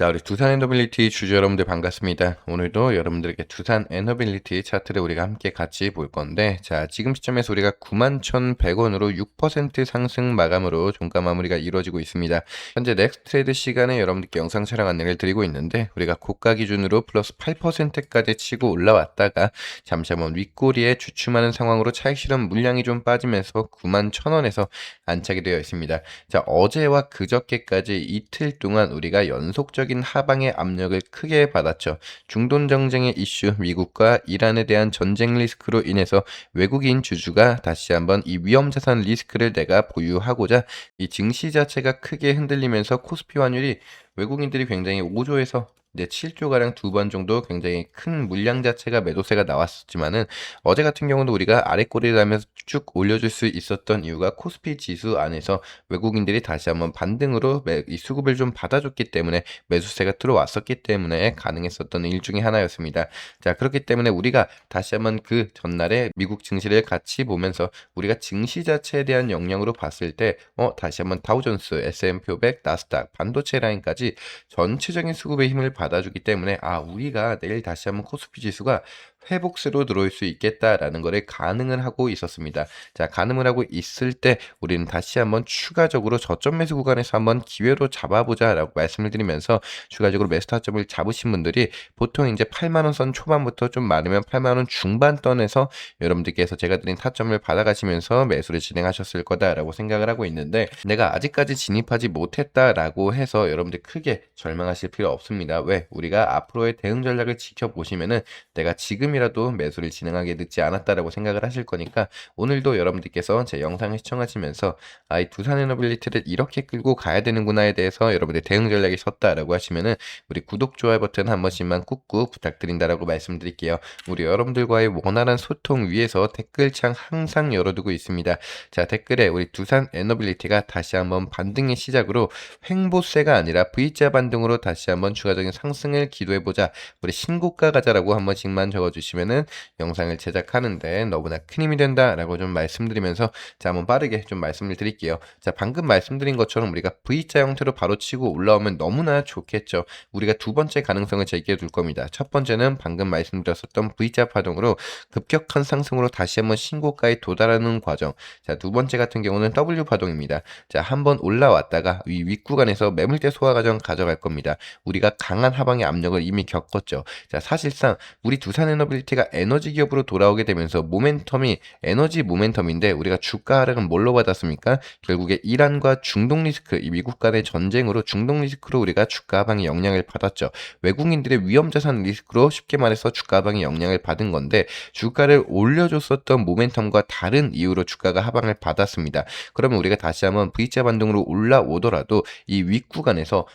자, 우리 두산 에너빌리티 주주 여러분들 반갑습니다. 오늘도 여러분들에게 두산 에너빌리티 차트를 우리가 함께 같이 볼 건데, 자, 지금 시점에서 우리가 91,100원으로 6% 상승 마감으로 종가 마무리가 이루어지고 있습니다. 현재 넥스트 트레이드 시간에 여러분들께 영상 촬영 안내를 드리고 있는데, 우리가 고가 기준으로 플러스 8%까지 치고 올라왔다가 잠시 한번 윗꼬리에 주춤하는 상황으로 차익 실현 물량이 좀 빠지면서 91,000원에서 안착이 되어 있습니다. 자, 어제와 그저께까지 이틀 동안 우리가 연속적인 하방의 압력을 크게 받았죠. 중동 정쟁의 이슈, 미국과 이란에 대한 전쟁 리스크로 인해서 외국인 주주가 다시 한번 이 위험자산 리스크를 내가 보유하고자 이 증시 자체가 크게 흔들리면서 코스피 환율이 외국인들이 굉장히 5조에서 이제 7조가량 두 번 정도 굉장히 큰 물량 자체가 매도세가 나왔었지만은 어제 같은 경우도 우리가 아래 꼬리를 하면서 쭉 올려줄 수 있었던 이유가 코스피 지수 안에서 외국인들이 다시 한번 반등으로 이 수급을 좀 받아줬기 때문에 매수세가 들어왔었기 때문에 가능했었던 일 중에 하나였습니다. 자, 그렇기 때문에 우리가 다시 한번 그 전날에 미국 증시를 같이 보면서 우리가 증시 자체에 대한 영향으로 봤을 때 다시 한번 다우존스, S&P 500, 나스닥, 반도체 라인까지 전체적인 수급의 힘을 받아주기 때문에 우리가 내일 다시 한번 코스피 지수가 회복세로 들어올 수 있겠다라는 거를 가능을 하고 있었습니다. 자, 가능을 하고 있을 때 우리는 다시 한번 추가적으로 저점 매수 구간에서 한번 기회로 잡아보자라고 말씀을 드리면서 추가적으로 매수 타점을 잡으신 분들이 보통 이제 8만원 선 초반부터 좀 많으면 8만원 중반 선에서 여러분들께서 제가 드린 타점을 받아가시면서 매수를 진행하셨을 거다라고 생각을 하고 있는데, 내가 아직까지 진입하지 못했다라고 해서 여러분들 크게 절망하실 필요 없습니다. 왜? 우리가 앞으로의 대응 전략을 지켜보시면은 내가 지금이라도 매수를 진행하게 늦지 않았다라고 생각을 하실 거니까, 오늘도 여러분들께서 제 영상을 시청하시면서 이 두산 에너빌리티를 이렇게 끌고 가야 되는구나에 대해서 여러분들 대응 전략이 섰다라고 하시면은 우리 구독, 좋아요 버튼 한 번씩만 꾹꾹 부탁드린다라고 말씀드릴게요. 우리 여러분들과의 원활한 소통 위해서 댓글창 항상 열어두고 있습니다. 자, 댓글에 우리 두산 에너빌리티가 다시 한번 반등의 시작으로 횡보세가 아니라 V자 반등으로 다시 한번 추가적인 상승을 기도해보자, 우리 신고가 가자라고 한 번씩만 적어주시면은 영상을 제작하는데 너무나 큰 힘이 된다라고 좀 말씀드리면서, 자, 한번 빠르게 좀 말씀을 드릴게요. 자, 방금 말씀드린 것처럼 우리가 V자 형태로 바로 치고 올라오면 너무나 좋겠죠. 우리가 두 번째 가능성을 제기해 둘 겁니다. 첫 번째는 방금 말씀드렸었던 V자 파동으로 급격한 상승으로 다시 한번 신고가에 도달하는 과정. 자, 두 번째 같은 경우는 W 파동입니다. 자, 한번 올라왔다가 이 윗구간에서 매물대 소화 과정 가져갈 겁니다. 우리가 강한 하방의 압력을 이미 겪었죠. 자, 사실상 우리 두산 에너빌리티가 에너지 기업으로 돌아오게 되면서 모멘텀이 에너지 모멘텀인데, 우리가 주가 하락은 뭘로 받았습니까? 결국에 이란과 중동 리스크, 이 미국 간의 전쟁으로 중동 리스크로 우리가 주가 하방의 영향을 받았죠. 외국인들의 위험자산 리스크로 쉽게 말해서 주가 하방의 영향을 받은 건데, 주가를 올려줬었던 모멘텀과 다른 이유로 주가가 하방을 받았습니다. 그러면 우리가 다시 한번 V자 반등으로 올라오더라도 이 윗구간에서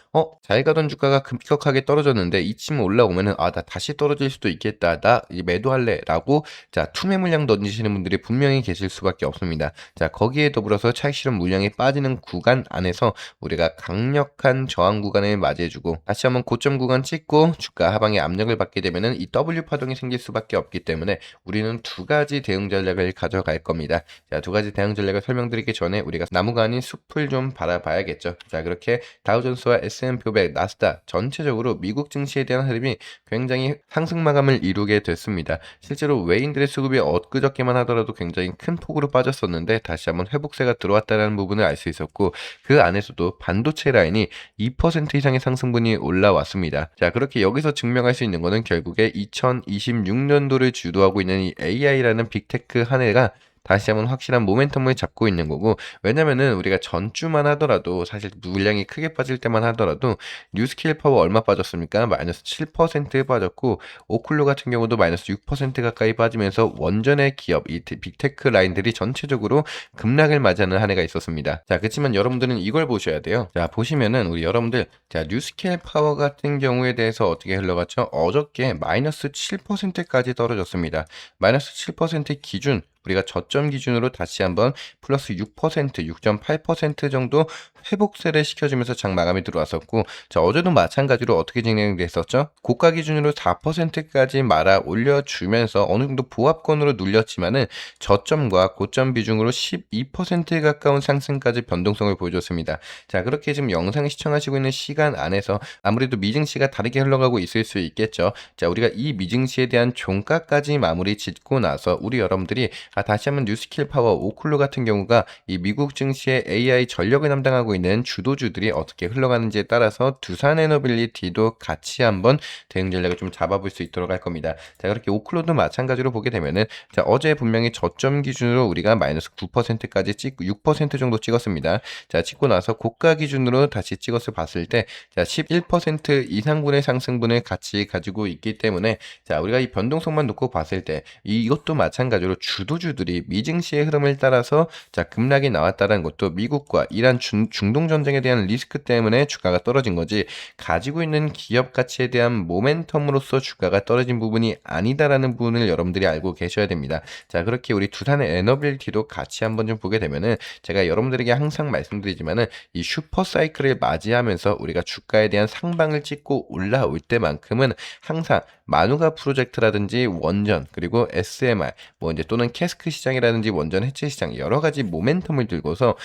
잘 가던 주가가 급격하게 떨어졌는데 이쯤 올라오면은 나 다시 떨어질 수도 있겠다, 나 매도할래 라고, 자, 투매 물량 던지시는 분들이 분명히 계실 수밖에 없습니다. 자, 거기에 더불어서 차익 실현 물량이 빠지는 구간 안에서 우리가 강력한 저항 구간을 맞이해주고 다시 한번 고점 구간 찍고 주가 하방의 압력을 받게 되면은 이 W 파동이 생길 수밖에 없기 때문에 우리는 두 가지 대응 전략을 가져갈 겁니다. 자, 두 가지 대응 전략을 설명드리기 전에 우리가 나무가 아닌 숲을 좀 바라봐야겠죠. 자, 그렇게 다우존스와 S&P 500, 나스닥 전체적으로 미국 증시에 대한 흐름이 굉장히 상승 마감을 이루게 됐습니다. 실제로 외인들의 수급이 엊그저께만 하더라도 굉장히 큰 폭으로 빠졌었는데 다시 한번 회복세가 들어왔다는 부분을 알 수 있었고, 그 안에서도 반도체 라인이 2% 이상의 상승분이 올라왔습니다. 자, 그렇게 여기서 증명할 수 있는 거는 결국에 2026년도를 주도하고 있는 이 AI라는 빅테크 한 해가 다시 한번 확실한 모멘텀을 잡고 있는 거고, 왜냐면은 우리가 전주만 하더라도, 사실 물량이 크게 빠질 때만 하더라도 뉴스케일 파워 얼마 빠졌습니까? 마이너스 7% 빠졌고, 오클루 같은 경우도 마이너스 6% 가까이 빠지면서 원전의 기업, 이 빅테크 라인들이 전체적으로 급락을 맞이하는 한 해가 있었습니다. 자, 그렇지만 여러분들은 이걸 보셔야 돼요. 자, 보시면은 우리 여러분들, 자, 뉴스케일 파워 같은 경우에 대해서 어떻게 흘러갔죠? 어저께 마이너스 7%까지 떨어졌습니다. 마이너스 7% 기준 우리가 저점 기준으로 다시 한번 플러스 6%, 6.8% 정도 회복세를 시켜주면서 장 마감이 들어왔었고, 자, 어제도 마찬가지로 어떻게 진행됐었죠? 고가 기준으로 4%까지 말아 올려주면서 어느 정도 보합권으로 눌렸지만은 저점과 고점 비중으로 12%에 가까운 상승까지 변동성을 보여줬습니다. 자, 그렇게 지금 영상을 시청하시고 있는 시간 안에서 아무래도 미증시가 다르게 흘러가고 있을 수 있겠죠. 자, 우리가 이 미증시에 대한 종가까지 마무리 짓고 나서 우리 여러분들이 다시 한번 뉴스킬 파워 오클루 같은 경우가 이 미국 증시의 AI 전력을 담당하고 있는 주도주들이 어떻게 흘러가는지에 따라서 두산 에너빌리티도 같이 한번 대응 전략을 좀 잡아볼 수 있도록 할 겁니다. 자, 그렇게 오클루도 마찬가지로 보게 되면은, 자, 어제 분명히 저점 기준으로 우리가 마이너스 9%까지 찍고 6% 정도 찍었습니다. 자, 찍고 나서 고가 기준으로 다시 찍었을 봤을 때, 자, 11% 이상분의 상승분을 같이 가지고 있기 때문에, 자, 우리가 이 변동성만 놓고 봤을 때 이것도 마찬가지로 주도주들이 미증시의 흐름을 따라서 자, 급락이 나왔다는 것도 미국과 이란 중동 전쟁에 대한 리스크 때문에 주가가 떨어진 거지, 가지고 있는 기업 가치에 대한 모멘텀으로서 주가가 떨어진 부분이 아니다라는 부분을 여러분들이 알고 계셔야 됩니다. 자, 그렇게 우리 두산의 에너빌리티도 같이 한번 좀 보게 되면은, 제가 여러분들에게 항상 말씀드리지만은 이 슈퍼 사이클을 맞이하면서 우리가 주가에 대한 상방을 찍고 올라올 때만큼은 항상 마누가 프로젝트라든지 원전, 그리고 SMR, 뭐 이제 또는 캐스크 시장이라든지 원전 해체 시장 여러 가지 모멘텀을 들고서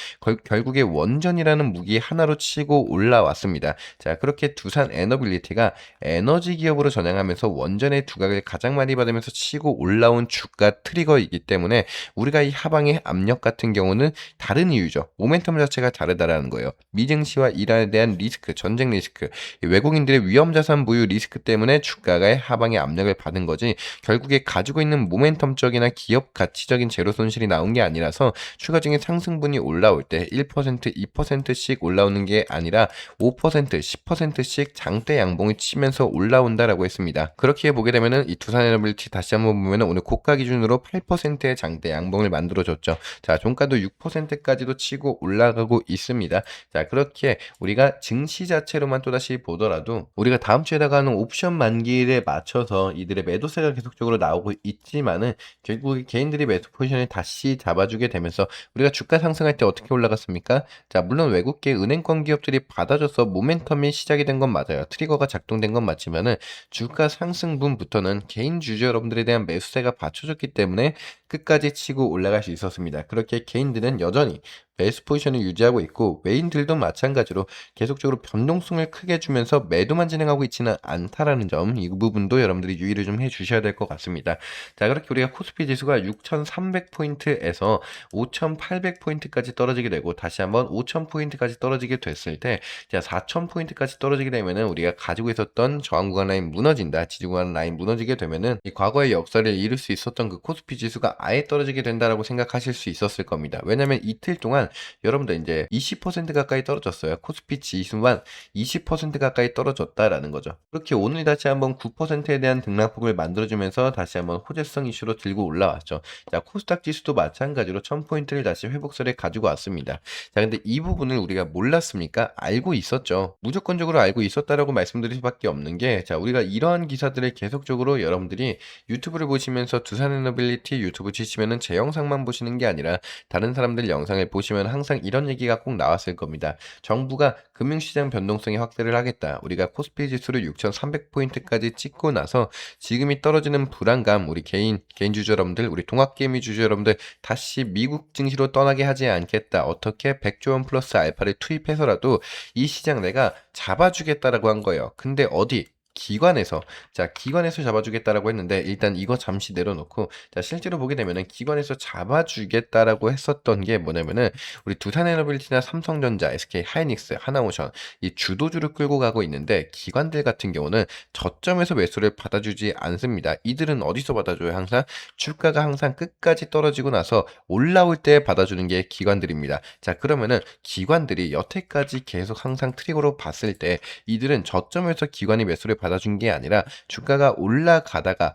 결국에 원전이라는 무기 하나로 치고 올라왔습니다. 자, 그렇게 두산 에너빌리티가 에너지 기업으로 전향하면서 원전의 두각을 가장 많이 받으면서 치고 올라온 주가 트리거이기 때문에 우리가 이 하방의 압력 같은 경우는 다른 이유죠. 모멘텀 자체가 다르다라는 거예요. 미증시와 이란에 대한 리스크, 전쟁 리스크, 외국인들의 위험자산 보유 리스크 때문에 주가가 하방의 압력을 받은 거지, 결국에 가지고 있는 모멘텀적이나 기업 가치적인 재료 손실이 나온 게 아니라서 추가적인 상승분이 올라올 때 1%, 2%씩 올라오는 게 아니라 5%, 10%씩 장대 양봉을 치면서 올라온다라고 했습니다. 그렇게 보게 되면은 이 두산에너빌리티 다시 한번 보면은 오늘 고가 기준으로 8%의 장대 양봉을 만들어줬죠. 자, 종가도 6%까지도 치고 올라가고 있습니다. 자, 그렇게 우리가 증시 자체로만 또다시 보더라도 우리가 다음 주에다가 하는 옵션 만기일에 맞춰서 이들의 매도세가 계속적으로 나오고 있지만은 결국 개인들이 매수 포지션을 다시 잡아주게 되면서 우리가 주가 상승할 때 어떻게 올라갔습니까? 자, 물론 외국계 은행권 기업들이 받아줘서 모멘텀이 시작이 된 건 맞아요. 트리거가 작동된 건 맞지만은 주가 상승분부터는 개인 주주 여러분들에 대한 매수세가 받쳐줬기 때문에 끝까지 치고 올라갈 수 있었습니다. 그렇게 개인들은 여전히 매수 포지션을 유지하고 있고, 외인들도 마찬가지로 계속적으로 변동성을 크게 주면서 매도만 진행하고 있지는 않다라는 점, 이 부분도 여러분들이 유의를 좀 해주셔야 될 것 같습니다. 자, 그렇게 우리가 코스피 지수가 6,300포인트에서 5,800포인트까지 떨어지게 되고 다시 한번 5,000포인트까지 떨어지게 됐을 때, 자, 4,000포인트까지 떨어지게 되면은 우리가 가지고 있었던 저항 구간 라인 무너진다, 지지 구간 라인 무너지게 되면은 이 과거의 역사를 이룰 수 있었던 그 코스피 지수가 아예 떨어지게 된다라고 생각하실 수 있었을 겁니다. 왜냐면 이틀 동안 여러분들 이제 20% 가까이 떨어졌어요. 코스피 지수만 20% 가까이 떨어졌다라는 거죠. 그렇게 오늘 다시 한번 9%에 대한 등락폭을 만들어주면서 다시 한번 호재성 이슈로 들고 올라왔죠. 자, 코스닥 지수도 마찬가지로 1000포인트를 다시 회복세를 가지고 왔습니다. 자, 근데 이 부분을 우리가 몰랐습니까? 알고 있었죠. 무조건적으로 알고 있었다라고 말씀드릴 수밖에 없는 게, 자, 우리가 이러한 기사들을 계속적으로 여러분들이 유튜브를 보시면서 두산에너빌리티 유튜브 치시면은 제 영상만 보시는 게 아니라 다른 사람들 영상을 보시면 항상 이런 얘기가 꼭 나왔을 겁니다. 정부가 금융시장 변동성의 확대를 하겠다. 우리가 코스피 지수를 6,300포인트까지 찍고 나서 지금이 떨어지는 불안감, 우리 개인 주주 여러분들, 우리 동학개미 주주 여러분들 다시 미국 증시로 떠나게 하지 않겠다. 어떻게 100조 원 플러스 알파를 투입해서라도 이 시장 내가 잡아주겠다라고 한 거예요. 근데 어디? 기관에서. 자, 기관에서 잡아주겠다라고 했는데, 일단 이거 잠시 내려놓고, 자, 실제로 보게 되면은 기관에서 잡아주겠다라고 했었던 게 뭐냐면은 우리 두산에너빌리티나 삼성전자, SK 하이닉스, 하나오션 이 주도주를 끌고 가고 있는데, 기관들 같은 경우는 저점에서 매수를 받아주지 않습니다. 이들은 어디서 받아줘요? 항상 주가가 항상 끝까지 떨어지고 나서 올라올 때 받아주는 게 기관들입니다. 자, 그러면은 기관들이 여태까지 계속 항상 트리거로 봤을 때 이들은 저점에서 기관이 매수를 받아준 게 아니라 주가가 올라가다가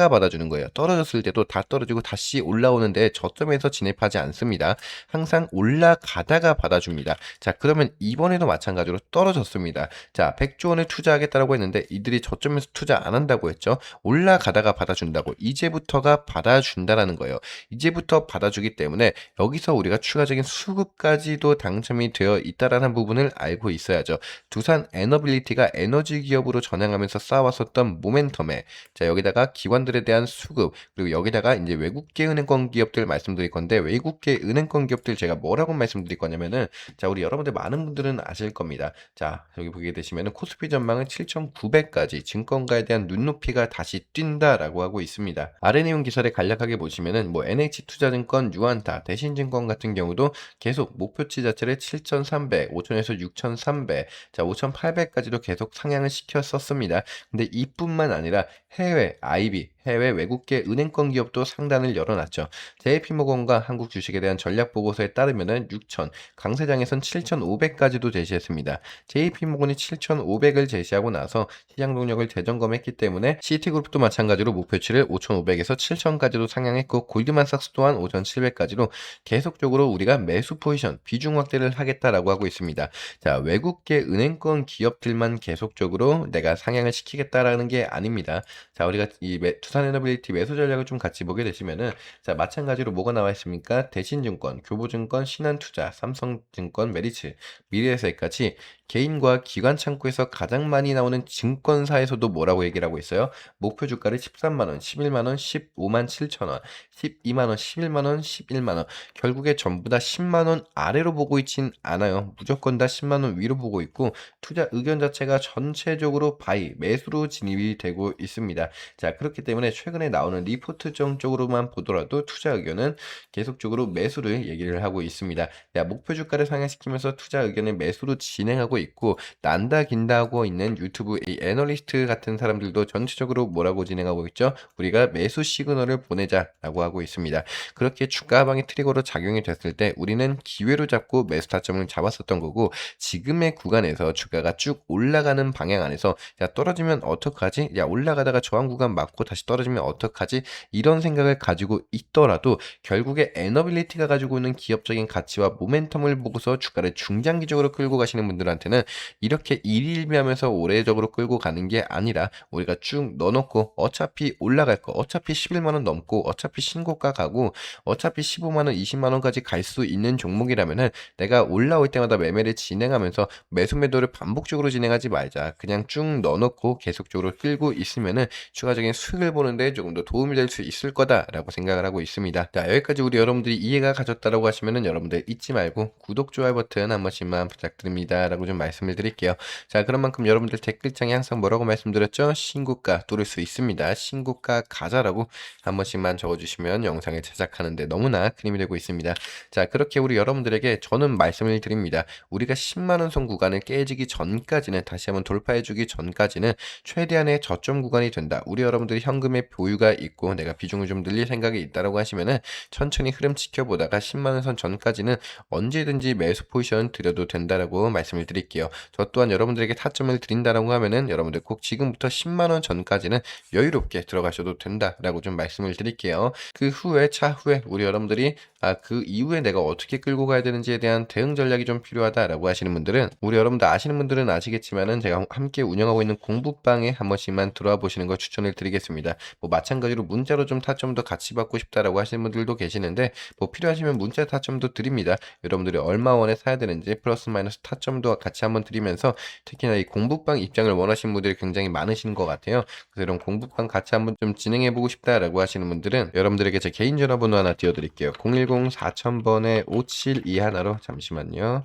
받아주는 거예요. 떨어졌을 때도 다 떨어지고 다시 올라오는데 저점에서 진입하지 않습니다. 항상 올라가다가 받아줍니다. 자, 그러면 이번에도 마찬가지로 떨어졌습니다. 자, 100조 원을 투자하겠다라고 했는데 이들이 저점에서 투자 안 한다고 했죠. 올라가다가 받아준다고. 이제부터가 받아준다라는 거예요. 이제부터 받아주기 때문에 여기서 우리가 추가적인 수급까지도 당첨이 되어 있다라는 부분을 알고 있어야죠. 두산 에너빌리티가 에너지 기업으로 전향하면서 쌓아왔었던 모멘텀에 자, 여기다가 기관들에 대한 수급, 그리고 여기다가 이제 외국계 은행권 기업들 말씀드릴 건데, 외국계 은행권 기업들 제가 뭐라고 말씀드릴 거냐면은, 자, 우리 여러분들 많은 분들은 아실 겁니다. 자, 여기 보게 되시면은 코스피 전망은 7,900까지 증권가에 대한 눈높이가 다시 뛴다라고 하고 있습니다. 아래 내용 기사를 간략하게 보시면은 뭐 NH투자증권, 유한타, 대신증권 같은 경우도 계속 목표치 자체를 7,300, 5,000에서 6,300, 자, 5,800까지도 계속 상향을 시켰었습니다. 근데 이뿐만 아니라 해외 IB, 해외 외국계 은행권 기업도 상단을 열어놨죠. JP모건과 한국 주식에 대한 전략 보고서에 따르면은 6,000, 강세장에선 7,500까지도 제시했습니다. JP모건이 7,500을 제시하고 나서 시장 동력을 재점검했기 때문에 시티그룹도 마찬가지로 목표치를 5,500에서 7,000까지도 상향했고, 골드만삭스 또한 5,700까지로 계속적으로 우리가 매수 포지션 비중 확대를 하겠다라고 하고 있습니다. 자, 외국계 은행권 기업들만 계속적으로 내가 상향을 시키겠다라는 게 아닙니다. 자, 우리가 이 투산에너빌리티 매수 전략을 좀 같이 보게 되시면은, 자, 마찬가지로 뭐가 나와 있습니까? 대신증권, 교보증권, 신한투자, 삼성증권, 메리츠, 미래에셋까지 개인과 기관 창구에서 가장 많이 나오는 증권사에서도 뭐라고 얘기를 하고 있어요? 목표 주가를 13만원, 11만원, 15만 7천원, 12만원, 11만원, 11만원. 결국에 전부 다 10만원 아래로 보고 있진 않아요. 무조건 다 10만원 위로 보고 있고, 투자 의견 자체가 전체적으로 바이, 매수로 진입이 되고 있습니다. 자, 그렇기 때문에 최근에 나오는 리포트 쪽으로만 보더라도 투자 의견은 계속적으로 매수를 얘기를 하고 있습니다. 야, 목표 주가를 상향시키면서 투자 의견을 매수로 진행하고 있고, 난다 긴다 하고 있는 유튜브 이 애널리스트 같은 사람들도 전체적으로 뭐라고 진행하고 있죠? 우리가 매수 시그널을 보내자라고 하고 있습니다. 그렇게 주가 하방의 트리거로 작용이 됐을 때 우리는 기회로 잡고 매수 타점을 잡았었던 거고, 지금의 구간에서 주가가 쭉 올라가는 방향 안에서 야, 떨어지면 어떡하지? 야, 올라가다가 저항 구간 맞고 다시 떨어지면 어떡하지? 이런 생각을 가지고 있더라도 결국에 에너빌리티가 가지고 있는 기업적인 가치와 모멘텀을 보고서 주가를 중장기적으로 끌고 가시는 분들한테는 이렇게 일일비하면서 오래적으로 끌고 가는 게 아니라 우리가 쭉 넣어놓고 어차피 올라갈 거, 어차피 11만원 넘고 어차피 신고가 가고 어차피 15만원, 20만원까지 갈 수 있는 종목이라면은 내가 올라올 때마다 매매를 진행하면서 매수 매도를 반복적으로 진행하지 말자. 그냥 쭉 넣어놓고 계속적으로 끌고 있으면은 추가적인 수익을 보는데 조금 더 도움이 될 수 있을 거다라고 생각을 하고 있습니다. 자, 여기까지 우리 여러분들이 이해가 가졌다라고 하시면은 여러분들 잊지 말고 구독, 좋아요 버튼 한 번씩만 부탁드립니다 라고 좀 말씀을 드릴게요. 자, 그런 만큼 여러분들 댓글창에 항상 뭐라고 말씀드렸죠? 신고가 뚫을 수 있습니다. 신고가 가자라고 한 번씩만 적어주시면 영상을 제작하는데 너무나 큰 힘이 되고 있습니다. 자, 그렇게 우리 여러분들에게 저는 말씀을 드립니다. 우리가 10만원 선 구간을 깨지기 전까지는, 다시 한번 돌파해주기 전까지는 최대한의 저점 구간이 된다. 우리 여러분들이 현금의 보유가 있고 내가 비중을 좀 늘릴 생각이 있다라고 하시면은 천천히 흐름 지켜보다가 10만원 선 전까지는 언제든지 매수 포지션 드려도 된다라고 말씀을 드릴게요. 저 또한 여러분들에게 타점을 드린다라고 하면은 여러분들 꼭 지금부터 10만원 전까지는 여유롭게 들어가셔도 된다라고 좀 말씀을 드릴게요. 그 후에 차후에 우리 여러분들이 그 이후에 내가 어떻게 끌고 가야 되는지에 대한 대응 전략이 좀 필요하다라고 하시는 분들은, 우리 여러분들 아시는 분들은 아시겠지만은 제가 함께 운영하고 있는 공부방에 한 번씩만 들어와 보시는 걸 추천을 드리겠습니다. 뭐 마찬가지로 문자로 좀 타점도 같이 받고 싶다라고 하시는 분들도 계시는데 뭐 필요하시면 문자 타점도 드립니다. 여러분들이 얼마 원에 사야 되는지 플러스 마이너스 타점도 같이 한번 드리면서, 특히나 이 공부방 입장을 원하시는 분들이 굉장히 많으신 것 같아요. 그래서 이런 공부방 같이 한번 좀 진행해 보고 싶다라고 하시는 분들은 여러분들에게 제 개인 전화번호 하나 띄워드릴게요. 010-4000번에 572 하나로, 잠시만요.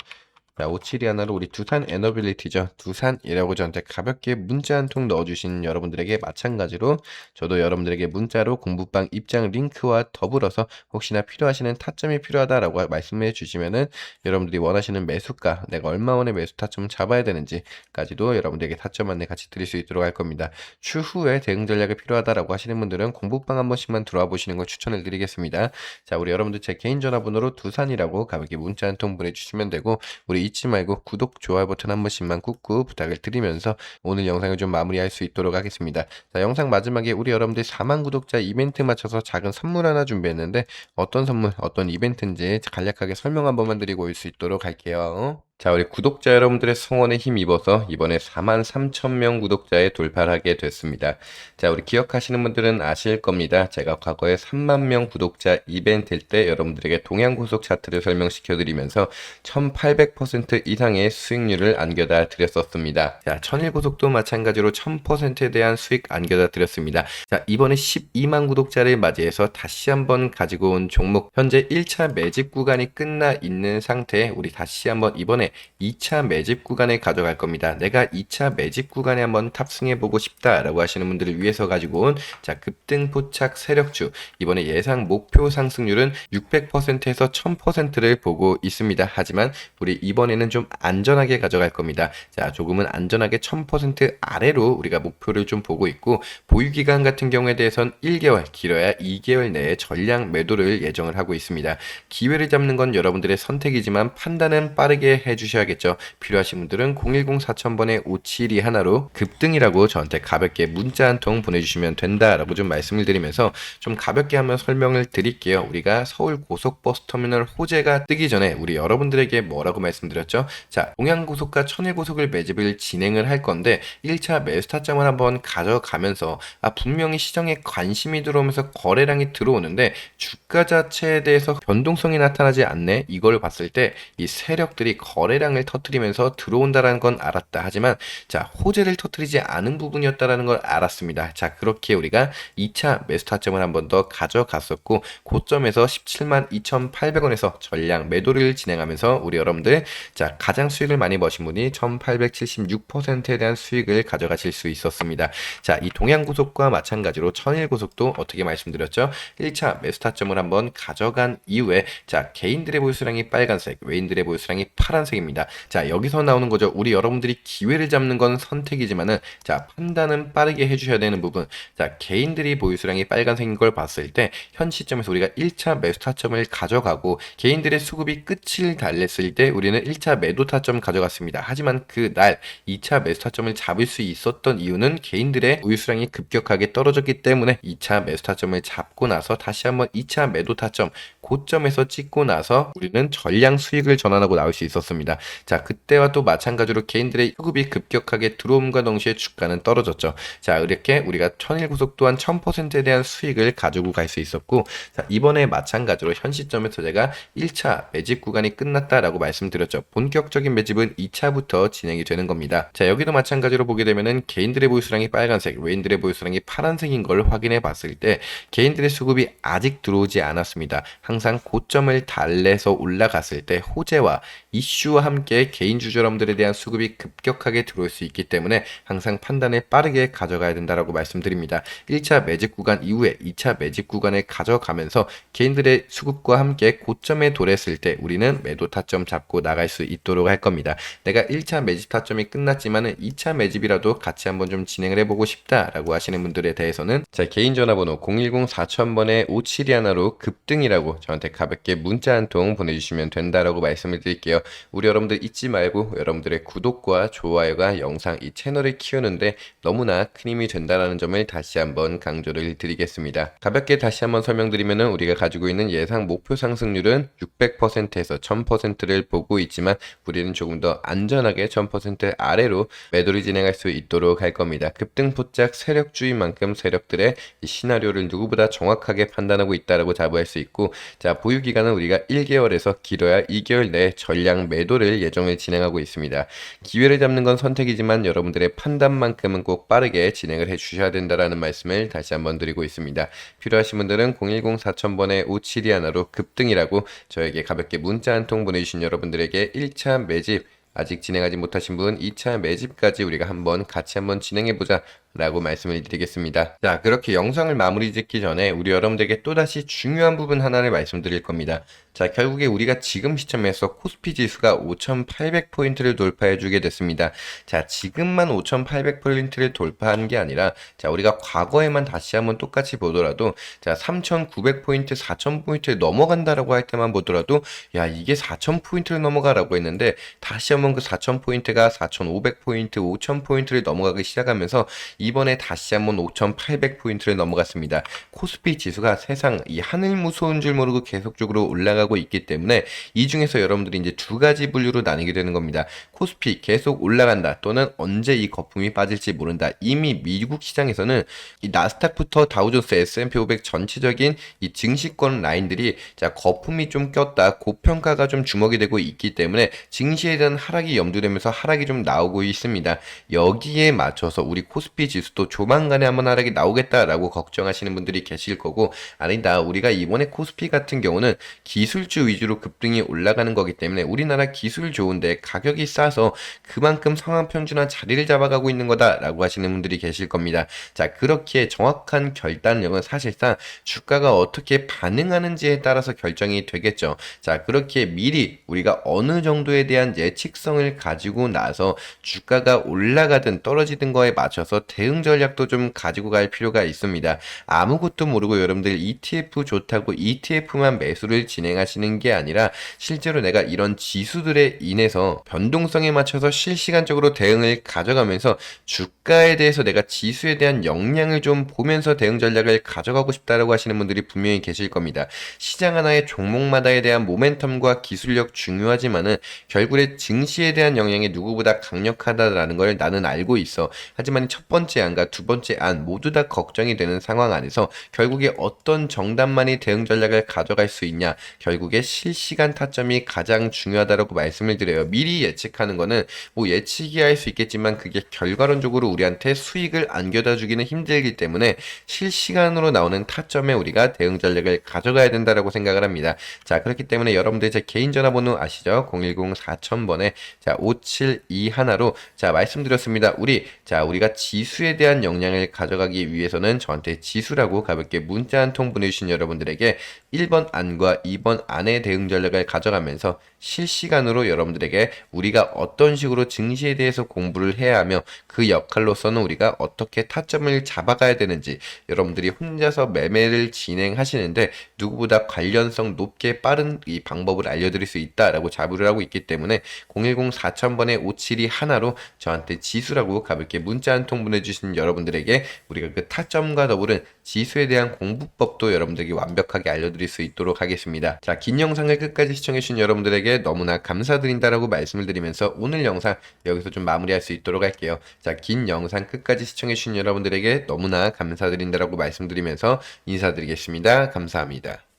자, 572 하나로 우리 두산 에너빌리티죠. 두산이라고 저한테 가볍게 문자 한 통 넣어주신 여러분들에게 마찬가지로 저도 여러분들에게 문자로 공부방 입장 링크와 더불어서 혹시나 필요하시는 타점이 필요하다라고 말씀해 주시면은 여러분들이 원하시는 매수가, 내가 얼마 원의 매수 타점 잡아야 되는지까지도 여러분들에게 타점 안내 같이 드릴 수 있도록 할 겁니다. 추후에 대응 전략이 필요하다라고 하시는 분들은 공부방 한 번씩만 들어와 보시는 걸 추천을 드리겠습니다. 자, 우리 여러분들 제 개인 전화번호로 두산이라고 가볍게 문자 한 통 보내주시면 되고, 우리 잊지 말고 구독, 좋아요 버튼 한 번씩만 꾹꾹 부탁을 드리면서 오늘 영상을 좀 마무리할 수 있도록 하겠습니다. 자, 영상 마지막에 우리 여러분들 4만 구독자 이벤트 맞춰서 작은 선물 하나 준비했는데 어떤 선물, 어떤 이벤트인지 간략하게 설명 한 번만 드리고 올 수 있도록 할게요. 자, 우리 구독자 여러분들의 성원에 힘입어서 이번에 43,000명 구독자에 돌파를 하게 됐습니다. 자, 우리 기억하시는 분들은 아실 겁니다. 제가 과거에 3만 명 구독자 이벤트일 때 여러분들에게 동양고속 차트를 설명시켜 드리면서 1800% 이상의 수익률을 안겨다 드렸었습니다. 자, 천일고속도 마찬가지로 1000%에 대한 수익 안겨다 드렸습니다. 자, 이번에 12만 구독자를 맞이해서 다시 한번 가지고 온 종목, 현재 1차 매집 구간이 끝나 있는 상태에 우리 다시 한번 이번에 2차 매집 구간에 가져갈 겁니다. 내가 2차 매집 구간에 한번 탑승해 보고 싶다라고 하시는 분들을 위해서 가지고 온 자, 급등 포착 세력주, 이번에 예상 목표 상승률은 600%에서 1000%를 보고 있습니다. 하지만 우리 이번에는 좀 안전하게 가져갈 겁니다. 자, 조금은 안전하게 1000% 아래로 우리가 목표를 좀 보고 있고, 보유기간 같은 경우에 대해선 1개월, 길어야 2개월 내에 전량 매도를 예정을 하고 있습니다. 기회를 잡는 건 여러분들의 선택이지만 판단은 빠르게 해주셔야겠죠. 필요하신 분들은 010-4000번에 572 하나로 급등이라고 저한테 가볍게 문자 한 통 보내주시면 된다라고 좀 말씀을 드리면서 좀 가볍게 한번 설명을 드릴게요. 우리가 서울 고속버스터미널 호재가 뜨기 전에 우리 여러분들에게 뭐라고 말씀드렸죠? 자, 동양고속과 천일고속을 매집을 진행을 할 건데 1차 매수 타점을 한번 가져가면서 분명히 시장에 관심이 들어오면서 거래량이 들어오는데 주가 자체에 대해서 변동성이 나타나지 않네, 이걸 봤을 때 이 세력들이 거래량을 터뜨리면서 들어온다라는 건 알았다. 하지만 자, 호재를 터뜨리지 않은 부분이었다라는 걸 알았습니다. 자, 그렇게 우리가 2차 매수 타점을 한 번 더 가져갔었고, 고점에서 17만 2,800원에서 전량 매도를 진행하면서 우리 여러분들 자, 가장 수익을 많이 버신 분이 1876%에 대한 수익을 가져가실 수 있었습니다. 자, 이 동양고속과 마찬가지로 천일고속도 어떻게 말씀드렸죠? 1차 매수 타점을 한번 가져간 이후에 자, 개인들의 보유수량이 빨간색, 외인들의 보유수량이 파란색입니다. 자, 여기서 나오는 거죠. 우리 여러분들이 기회를 잡는 건 선택이지만은 자, 판단은 빠르게 해주셔야 되는 부분. 자, 개인들이 보유수량이 빨간색인 걸 봤을 때 현 시점에서 우리가 1차 매수 타점을 가져가고 개인들의 수급이 끝을 달랬을 때 우리는 1차 매도 타점 가져갔습니다. 하지만 그날 2차 매수 타점을 잡을 수 있었던 이유는 개인들의 보유수량이 급격하게 떨어졌기 때문에 2차 매수 타점을 잡고 나서 다시 한번 2차 매도 타점 고점에서 찍고 나서 우리는 전량 수익을 전환하고 나올 수 있었습니다. 자, 그때와 또 마찬가지로 개인들의 수급이 급격하게 들어옴과 동시에 주가는 떨어졌죠. 자, 이렇게 우리가 천일고속 또한 1000%에 대한 수익을 가지고 갈 수 있었고, 자, 이번에 마찬가지로 현 시점에서 제가 1차 매집 구간이 끝났다라고 말씀드렸죠. 본격적인 매집은 2차부터 진행이 되는 겁니다. 자, 여기도 마찬가지로 보게 되면은 개인들의 보유수량이 빨간색, 외인들의 보유수량이 파란색인 걸 확인해 봤을 때 개인들의 수급이 아직 들어오지 않았습니다. 항상 고점을 달래서 올라갔을 때 호재와 이슈와 함께 개인 주주 여러분들에 대한 수급이 급격하게 들어올 수 있기 때문에 항상 판단을 빠르게 가져가야 된다라고 말씀드립니다. 1차 매집 구간 이후에 2차 매집 구간에 가져가면서 개인들의 수급과 함께 고점에 도랬을 때 우리는 매도 타점 잡고 나갈 수 있도록 할 겁니다. 내가 1차 매집 타점이 끝났지만은 2차 매집이라도 같이 한번 좀 진행을 해보고 싶다라고 하시는 분들에 대해서는 자, 개인 전화번호 010-4000번에 572 하나로 급등이라고 저한테 가볍게 문자 한 통 보내주시면 된다라고 말씀을 드릴게요. 우리 여러분들 잊지 말고 여러분들의 구독과 좋아요가 영상 이 채널을 키우는데 너무나 큰 힘이 된다라는 점을 다시 한번 강조를 드리겠습니다. 가볍게 다시 한번 설명드리면은 우리가 가지고 있는 예상 목표 상승률은 600%에서 1000%를 보고 있지만 우리는 조금 더 안전하게 1000% 아래로 매도를 진행할 수 있도록 할 겁니다. 급등 포착 세력주인 만큼 세력들의 이 시나리오를 누구보다 정확하게 판단하고 있다라고 자부할 수 있고, 자, 보유 기간은 우리가 1개월에서 길어야 2개월 내에 전량 매도를 예정을 진행하고 있습니다. 기회를 잡는 건 선택이지만 여러분들의 판단만큼은 꼭 빠르게 진행을 해주셔야 된다라는 말씀을 다시 한번 드리고 있습니다. 필요하신 분들은 010-4000번에 572 하나로 급등이라고 저에게 가볍게 문자 한 통 보내주신 여러분들에게 1차 매집 아직 진행하지 못하신 분 2차 매집까지 우리가 한번 같이 한번 진행해보자 라고 말씀을 드리겠습니다. 자, 그렇게 영상을 마무리 짓기 전에 우리 여러분들에게 또다시 중요한 부분 하나를 말씀드릴 겁니다. 자, 결국에 우리가 지금 시점에서 코스피 지수가 5,800포인트를 돌파해 주게 됐습니다. 자, 지금만 5,800포인트를 돌파한 게 아니라, 자, 우리가 과거에만 다시 한번 똑같이 보더라도, 자, 3,900포인트, 4,000포인트를 넘어간다라고 할 때만 보더라도, 야, 이게 4,000포인트를 넘어가라고 했는데, 다시 한번 그 4,000포인트가 4,500포인트, 5,000포인트를 넘어가기 시작하면서, 이번에 다시 한번 5,800포인트를 넘어갔습니다. 코스피 지수가 세상 이 하늘 무서운 줄 모르고 계속적으로 올라가고 있기 때문에 이 중에서 여러분들이 이제 두 가지 분류로 나뉘게 되는 겁니다. 코스피 계속 올라간다 또는 언제 이 거품이 빠질지 모른다. 이미 미국 시장에서는 이 나스닥부터 다우존스 S&P 500 전체적인 이 증시권 라인들이 자 거품이 좀 꼈다 고평가가 좀 주목이 되고 있기 때문에 증시에 대한 하락이 염두되면서 하락이 좀 나오고 있습니다. 여기에 맞춰서 우리 코스피 지수도 조만간에 한번 하락이 나오겠다라고 걱정하시는 분들이 계실 거고, 아니다, 우리가 이번에 코스피 같은 경우는 기술주 위주로 급등이 올라가는 거기 때문에 우리나라 기술 좋은데 가격이 싸서 그만큼 상한평준화 자리를 잡아가고 있는 거다라고 하시는 분들이 계실 겁니다. 자, 그렇게 정확한 결단력은 사실상 주가가 어떻게 반응하는지에 따라서 결정이 되겠죠. 자, 그렇게 미리 우리가 어느 정도에 대한 예측성을 가지고 나서 주가가 올라가든 떨어지든 거에 맞춰서 대응 전략도 좀 가지고 갈 필요가 있습니다. 아무것도 모르고 여러분들 ETF 좋다고 ETF만 매수를 진행하시는 게 아니라 실제로 내가 이런 지수들에 인해서 변동성에 맞춰서 실시간적으로 대응을 가져가면서 주가에 대해서 내가 지수에 대한 영향을 좀 보면서 대응 전략을 가져가고 싶다라고 하시는 분들이 분명히 계실 겁니다. 시장 하나의 종목마다에 대한 모멘텀과 기술력 중요하지만은 결국에 증시에 대한 영향이 누구보다 강력하다라는 걸 나는 알고 있어. 하지만 첫 번째 안과 두 번째 안 모두 다 걱정이 되는 상황 안에서 결국에 어떤 정답만이 대응 전략을 가져갈 수 있냐, 결국에 실시간 타점이 가장 중요하다라고 말씀을 드려요. 미리 예측하는 거는 뭐 예측이 할 수 있겠지만 그게 결과론적으로 우리한테 수익을 안겨다 주기는 힘들기 때문에 실시간으로 나오는 타점에 우리가 대응 전략을 가져가야 된다라고 생각을 합니다. 자, 그렇기 때문에 여러분들 제 개인 전화번호 아시죠? 010-4000번에 자 5721로 자 말씀드렸습니다. 우리가 지수에 대한 영향을 가져가기 위해서는 저한테 지수라고 가볍게 문자 한 통 보내주신 여러분들에게 1번 안과 2번 안의 대응 전략을 가져가면서 실시간으로 여러분들에게 우리가 어떤 식으로 증시에 대해서 공부를 해야 하며 그 역할로서는 우리가 어떻게 타점을 잡아가야 되는지 여러분들이 혼자서 매매를 진행하시는데 누구보다 관련성 높게 빠른 이 방법을 알려드릴 수 있다라고 자부를 하고 있기 때문에 010-4000번에 5721로 저한테 지수라고 가볍게 문자 한 통 보내주신 여러분들에게 우리가 그 타점과 더불은 지수에 대한 공부법도 여러분들에게 완벽하게 알려드릴 수 있도록 하겠습니다. 자, 긴 영상을 끝까지 시청해주신 여러분들에게 너무나 감사드린다라고 말씀을 드리면서 오늘 영상 여기서 좀 마무리할 수 있도록 할게요. 자, 긴 영상 끝까지 시청해주신 여러분들에게 너무나 감사드린다라고 말씀드리면서 인사드리겠습니다. 감사합니다.